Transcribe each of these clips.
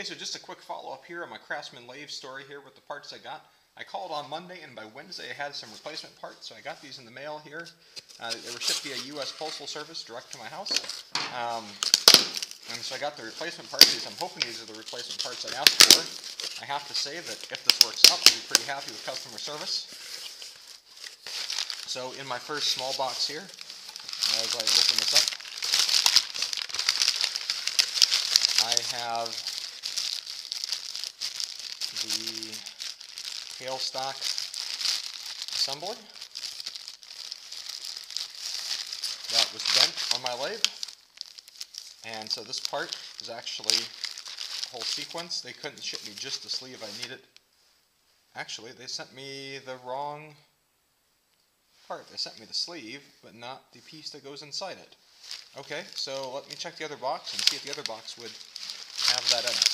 Okay, so just a quick follow-up here on my Craftsman Lathe story here with the parts I got. I called on Monday, and by Wednesday I had some replacement parts, so I got these in the mail here. They were shipped via U.S. Postal Service direct to my house. And so I got the replacement parts. I'm hoping these are the replacement parts I asked for. I have to say that if this works out, I'll be pretty happy with customer service. So in my first small box here, as I open this up, I have the tailstock assembly that was bent on my lathe. And so this part is actually a whole sequence. They couldn't ship me just the sleeve I needed. Actually, they sent me the wrong part. They sent me the sleeve, but not the piece that goes inside it. Okay, so let me check the other box and see if the other box would have that in it.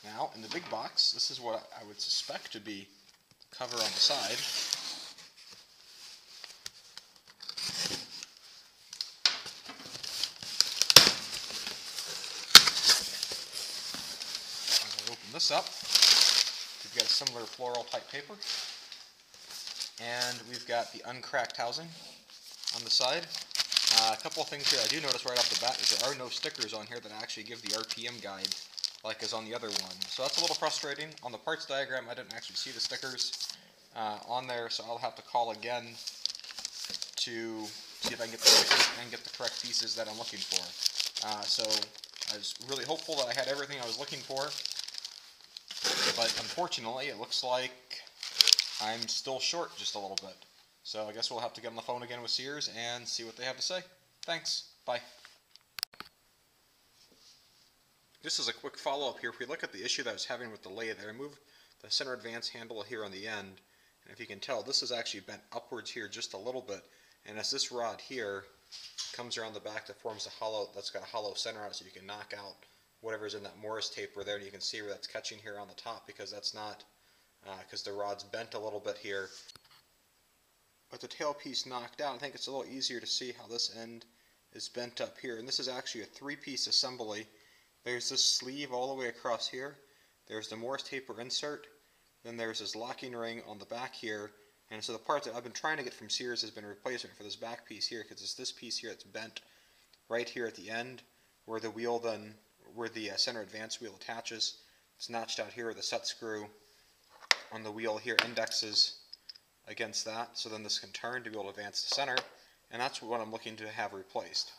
Now, in the big box, this is what I would suspect to be the cover on the side. As I open this up, we've got a similar floral type paper. And we've got the uncracked housing on the side. A couple of things here I do notice right off the bat is there are no stickers on here that actually give the RPM guide like is on the other one. So that's a little frustrating. On the parts diagram I didn't actually see the stickers on there, so I'll have to call again to see if I can get the stickers and get the correct pieces that I'm looking for. So I was really hopeful that I had everything I was looking for, but unfortunately it looks like I'm still short just a little bit. So I guess we'll have to get on the phone again with Sears and see what they have to say. Thanks. Bye. Just as a quick follow-up here, if we look at the issue that I was having with the lathe, I removed the center advance handle here on the end. And if you can tell, this is actually bent upwards here just a little bit. And as this rod here comes around the back, that forms a hollow, that's got a hollow center on it, so you can knock out whatever's in that Morris taper there. And you can see where that's catching here on the top, because that's not because the rod's bent a little bit here. But the tail piece knocked out, I think it's a little easier to see how this end is bent up here. And this is actually a three-piece assembly. There's this sleeve all the way across here. There's the Morris taper insert. Then there's this locking ring on the back here. And so the part that I've been trying to get from Sears has been a replacement for this back piece here, because it's this piece here that's bent right here at the end, where the wheel then, where the center advance wheel attaches. It's notched out here with a set screw on the wheel here indexes against that, so then this can turn to be able to advance the center, and that's what I'm looking to have replaced.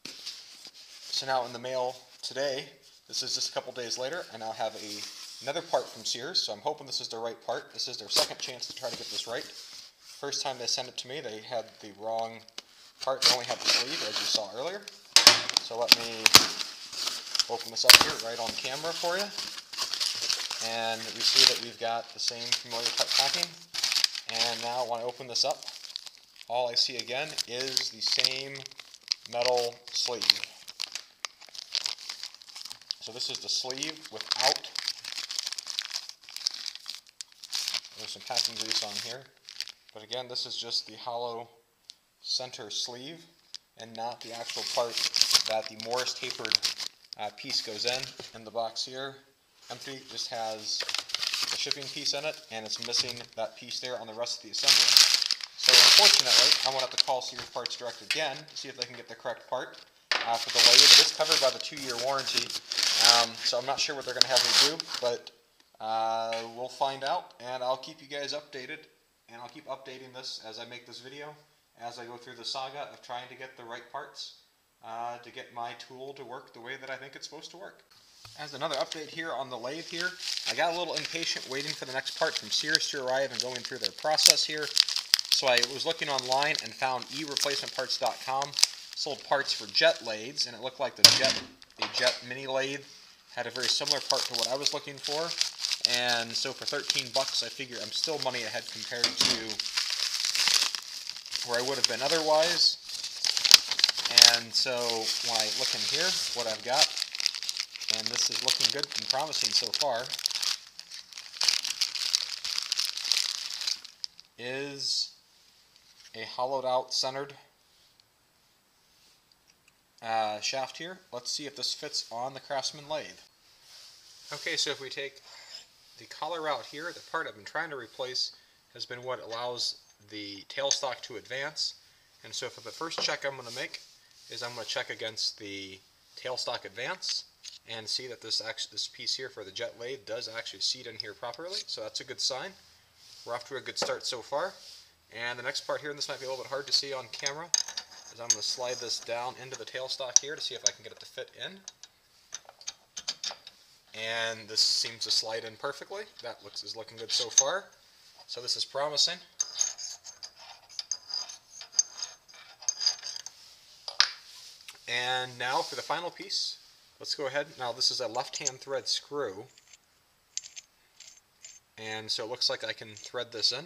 So now in the mail today, this is just a couple days later, I now have another part from Sears, so I'm hoping this is the right part. This is their second chance to try to get this right. First time they sent it to me, they had the wrong part. They only had the sleeve, as you saw earlier. So let me open this up here right on camera for you, and we see that we've got the same familiar type packing. And now when I open this up, all I see again is the same metal sleeve. So this is the sleeve without, there's some packing grease on here, but again this is just the hollow center sleeve and not the actual part that the Morris tapered piece goes in. And the box here, empty, just has the shipping piece in it, and it's missing that piece there on the rest of the assembly. So unfortunately, I'm going to have to call Sears Parts Direct again to see if they can get the correct part for the lathe. It is covered by the 2-year warranty, so I'm not sure what they're going to have me do, but we'll find out, and I'll keep you guys updated, and I'll keep updating this as I make this video, as I go through the saga of trying to get the right parts to get my tool to work the way that I think it's supposed to work. As another update here on the lathe here, I got a little impatient waiting for the next part from Sears to arrive and going through their process here. So I was looking online and found eReplacementParts.com, sold parts for jet lathes, and it looked like the jet mini lathe had a very similar part to what I was looking for. And so for 13 bucks, I figure I'm still money ahead compared to where I would have been otherwise. And so when I look in here, what I've got, and this is looking good and promising so far. is a hollowed out centered shaft here. Let's see if this fits on the Craftsman Lathe. Okay, so if we take the collar out here, the part I've been trying to replace has been what allows the tailstock to advance. And so for the first check I'm going to make is I'm going to check against the tailstock advance and see that this piece here for the jet lathe does actually seat in here properly. So that's a good sign. We're off to a good start so far. And the next part here, and this might be a little bit hard to see on camera, is I'm going to slide this down into the tailstock here to see if I can get it to fit in. And this seems to slide in perfectly. That is looking good so far. So this is promising. And now for the final piece, let's go ahead. Now this is a left-hand thread screw. And so it looks like I can thread this in.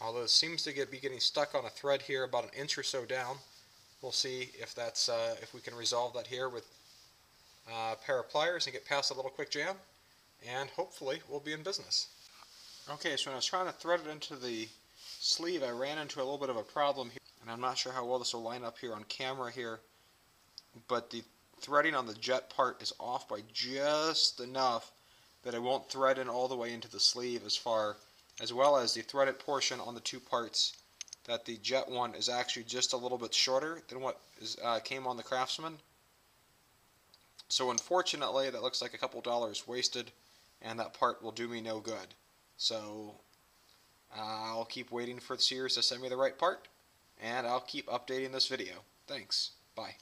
Although it seems to be getting stuck on a thread here about an inch or so down. We'll see if that's if we can resolve that here with a pair of pliers and get past a little quick jam, and hopefully we'll be in business. Okay, so when I was trying to thread it into the sleeve, I ran into a little bit of a problem here, and I'm not sure how well this will line up here on camera here, but the threading on the jet part is off by just enough that it won't thread in all the way into the sleeve as well as the threaded portion on the two parts, that the jet one is actually just a little bit shorter than what came on the Craftsman. So unfortunately, that looks like a couple dollars wasted, and that part will do me no good. So I'll keep waiting for Sears to send me the right part, and I'll keep updating this video. Thanks. Bye.